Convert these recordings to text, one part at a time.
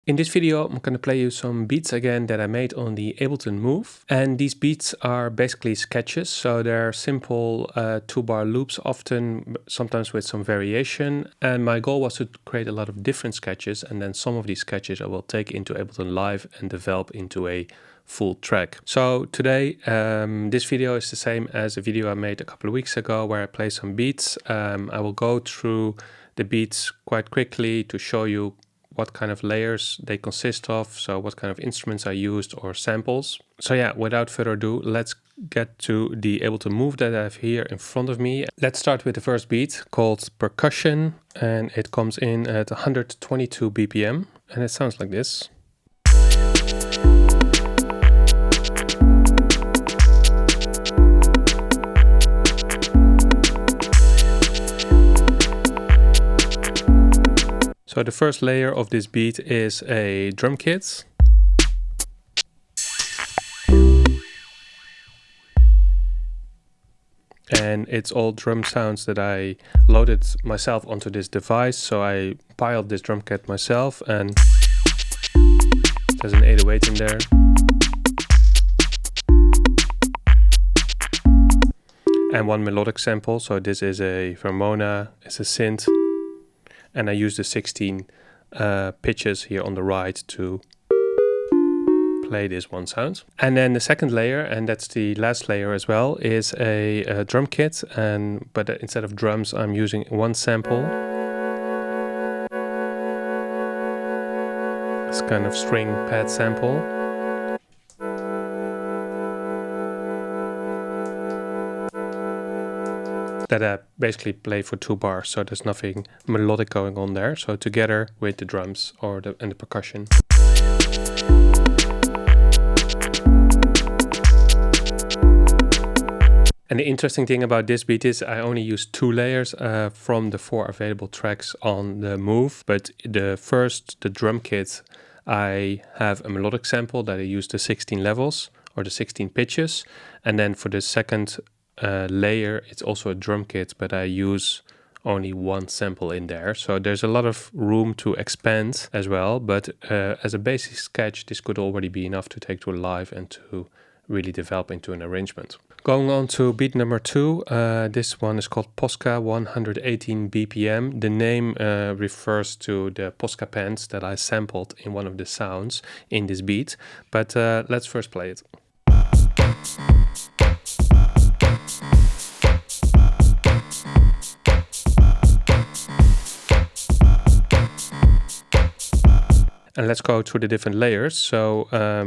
In this video, I'm going to play you some beats again that I made on the Ableton Move. And these beats are basically sketches, so they're simple 2-bar loops, often, sometimes with some variation. And my goal was to create a lot of different sketches, and then some of these sketches I will take into Ableton Live and develop into a full track. So today, this video is the same as a video I made a couple of weeks ago where I play some beats. I will go through the beats quite quickly to show you what kind of layers they consist of, so what kind of instruments I used or samples. So yeah, without further ado, let's get to the Ableton Move that I have here in front of me. Let's start with the first beat called Percussion, and it comes in at 122 BPM, and it sounds like this. So the first layer of this beat is a drum kit. And it's all drum sounds that I loaded myself onto this device. So I piled this drum kit myself, and there's an 808 in there. And one melodic sample. So this is a Vermona, it's a synth. And I use the 16 pitches here on the right to play this one sound. And then the second layer, and that's the last layer as well, is a drum kit. But instead of drums, I'm using one sample. It's kind of string pad sample. That I basically play for 2 bars, so there's nothing melodic going on there. So together with the drums and the percussion. And the interesting thing about this beat is I only use 2 layers from the 4 available tracks on the Move. But the drum kit, I have a melodic sample that I use the 16 levels or the 16 pitches. And then for the second layer, it's also a drum kit, but I use only one sample in there. So there's a lot of room to expand as well. But as a basic sketch, this could already be enough to take to live and to really develop into an arrangement. Going on to beat number 2, this one is called Posca 118 BPM. The name refers to the Posca pans that I sampled in one of the sounds in this beat. But let's first play it. And let's go through the different layers. So I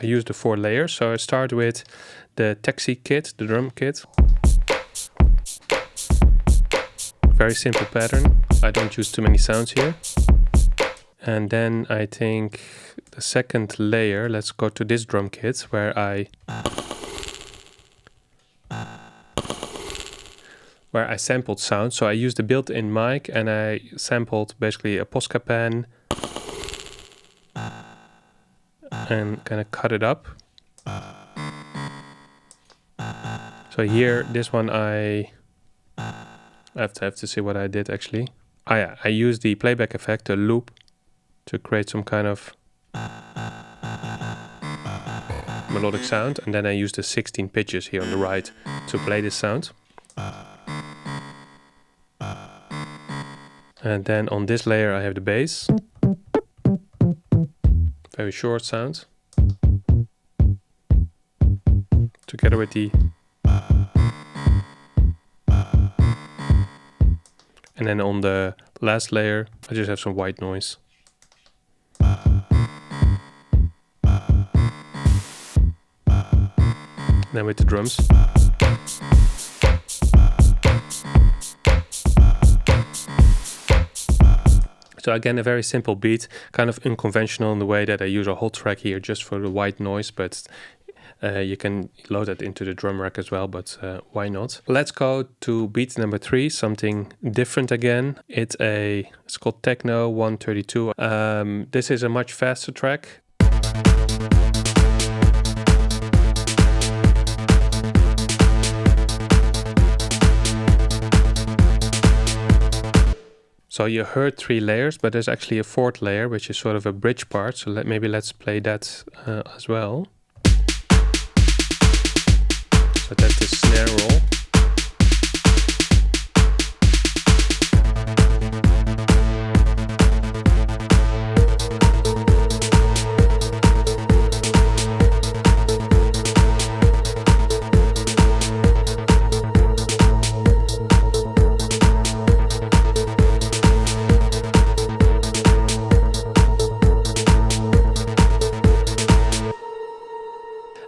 use the 4 layers. So I start with the taxi kit, the drum kit. Very simple pattern. I don't use too many sounds here. And then I think the second layer, let's go to this drum kit where I sampled sound. So I used the built-in mic and I sampled basically a Posca pan and kind of cut it up. So here, this one I have to see what I did actually. Oh yeah, I used the playback effect, the loop, to create some kind of melodic sound. And then I used the 16 pitches here on the right to play this sound. And then on this layer I have the bass. Very short sound. Together with the... And then on the last layer I just have some white noise. And then with the drums. So again, a very simple beat, kind of unconventional in the way that I use a whole track here just for the white noise, but you can load that into the drum rack as well, but why not? Let's go to beat number 3, something different again. It's called Techno 132. This is a much faster track. So you heard 3 layers, but there's actually a 4th layer, which is sort of a bridge part. So maybe let's play that as well. So that's the snare roll.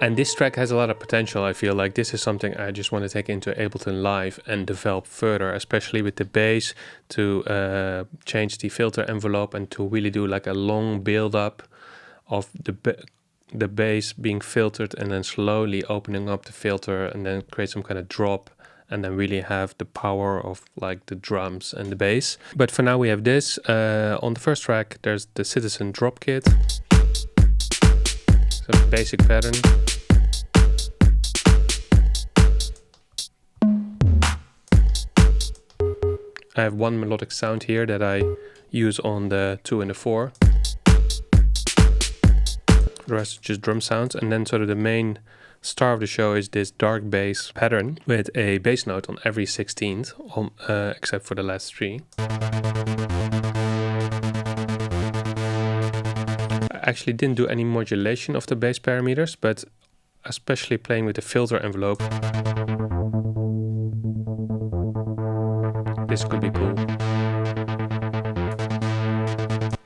And this track has a lot of potential. I feel like this is something I just want to take into Ableton Live and develop further, especially with the bass, to change the filter envelope and to really do like a long build up of the bass being filtered and then slowly opening up the filter and then create some kind of drop and then really have the power of like the drums and the bass. But for now we have this. On the first track there's the Citizen drop kit. So basic pattern. I have one melodic sound here that I use on the 2 and the 4. The rest is just drum sounds, and then sort of the main star of the show is this dark bass pattern with a bass note on every 16th, except for the last 3. I actually didn't do any modulation of the bass parameters, but especially playing with the filter envelope, this could be cool.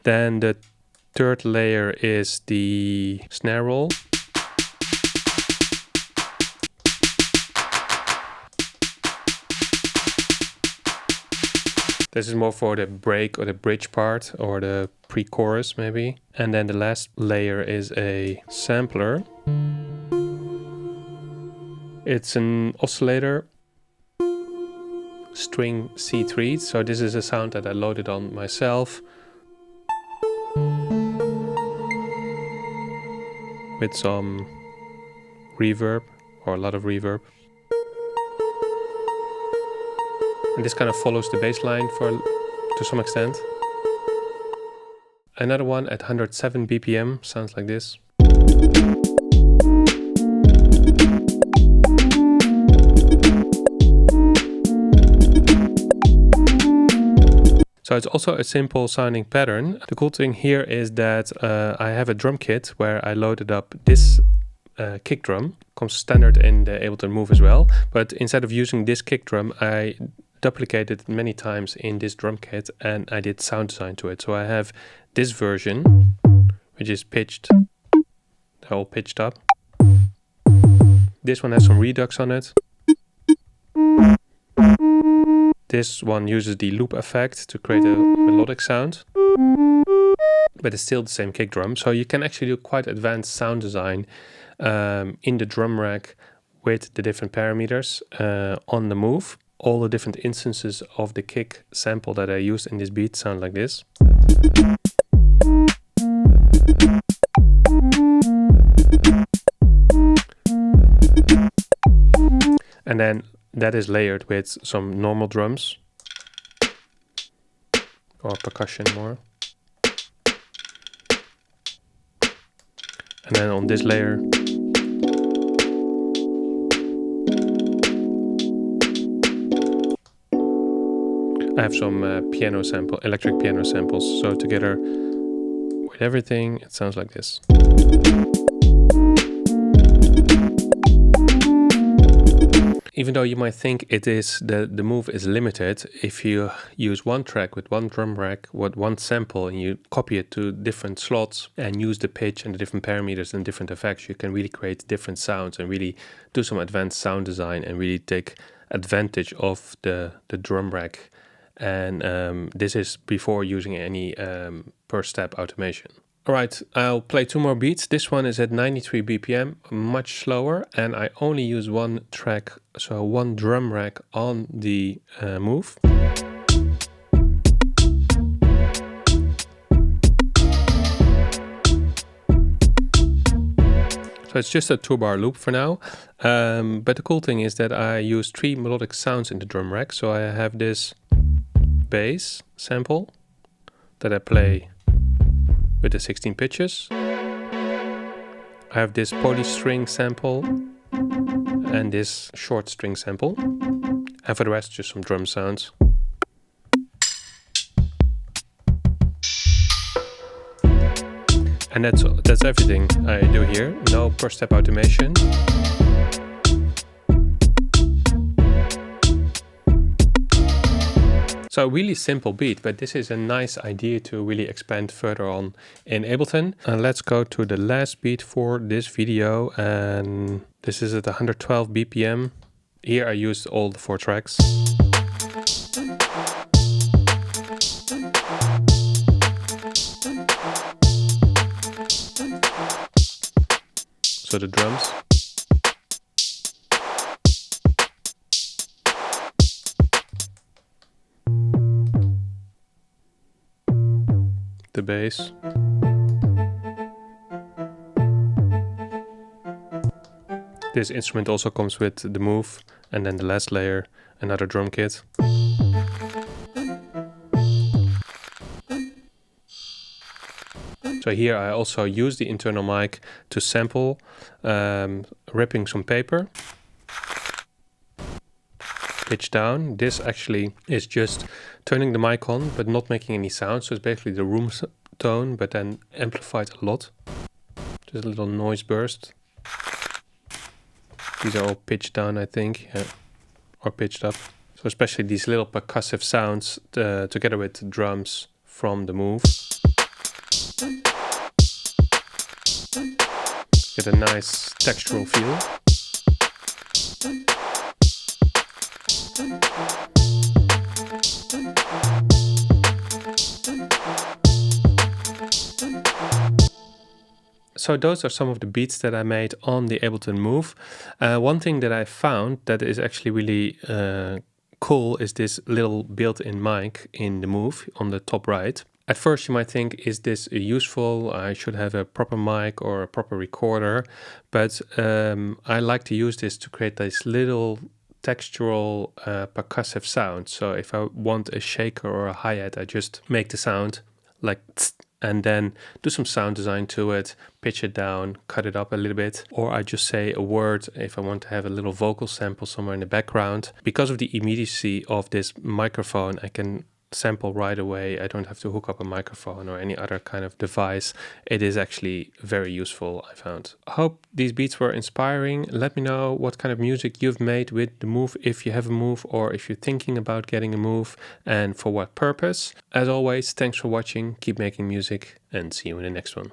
Then the 3rd layer is the snare roll. This is more for the break or the bridge part or the pre-chorus maybe. And then the last layer is a sampler. It's an oscillator string C3, so this is a sound that I loaded on myself with some reverb, or a lot of reverb. And this kind of follows the bass line to some extent. Another one at 107 BPM sounds like this. So it's also a simple sounding pattern. The cool thing here is that I have a drum kit where I loaded up this kick drum. Comes standard in the Ableton Move as well. But instead of using this kick drum, I duplicated it many times in this drum kit and I did sound design to it. So I have this version, which is pitched, they're all pitched up. This one has some redux on it. This one uses the loop effect to create a melodic sound, but it's still the same kick drum. So you can actually do quite advanced sound design in the drum rack with the different parameters on the Move. All the different instances of the kick sample that I used in this beat sound like this. And then that is layered with some normal drums or percussion more. And then on this layer I have some electric piano samples. So together with everything, it sounds like this. Even though you might think the Move is limited, if you use one track with one drum rack with one sample and you copy it to different slots and use the pitch and the different parameters and different effects, you can really create different sounds and really do some advanced sound design and really take advantage of the drum rack. And this is before using any per step automation. Alright, I'll play 2 more beats. This one is at 93 BPM, much slower, and I only use one track, so one drum rack on the Move. So it's just a 2-bar loop for now, but the cool thing is that I use 3 melodic sounds in the drum rack. So I have this bass sample that I play with the 16 pitches. I have this polystring sample and this short string sample. And for the rest, just some drum sounds. And that's everything I do here. No per step automation. So a really simple beat, but this is a nice idea to really expand further on in Ableton. And let's go to the last beat for this video, and this is at 112 BPM. Here I used all the 4 tracks. So the drums. The bass. This instrument also comes with the Move, and then the last layer, another drum kit. So here I also use the internal mic to sample, ripping some paper. Pitch down. This actually is just turning the mic on but not making any sound, so it's basically the room tone but then amplified a lot. Just a little noise burst. These are all pitched down, I think, yeah. Or pitched up. So especially these little percussive sounds together with the drums from the Move. Get a nice textural feel. So those are some of the beats that I made on the Ableton Move. One thing that I found that is actually really cool is this little built-in mic in the Move on the top right. At first you might think, is this useful? I should have a proper mic or a proper recorder. But I like to use this to create this little textural percussive sound. So if I want a shaker or a hi-hat, I just make the sound like tss, and then do some sound design to it, pitch it down, cut it up a little bit. Or I just say a word if I want to have a little vocal sample somewhere in the background. Because of the immediacy of this microphone, I can sample right away. I don't have to hook up a microphone or any other kind of device. It is actually very useful, I found. I hope these beats were inspiring. Let me know what kind of music you've made with the Move, if you have a Move or if you're thinking about getting a Move, and for what purpose. As always, thanks for watching, keep making music, and see you in the next one.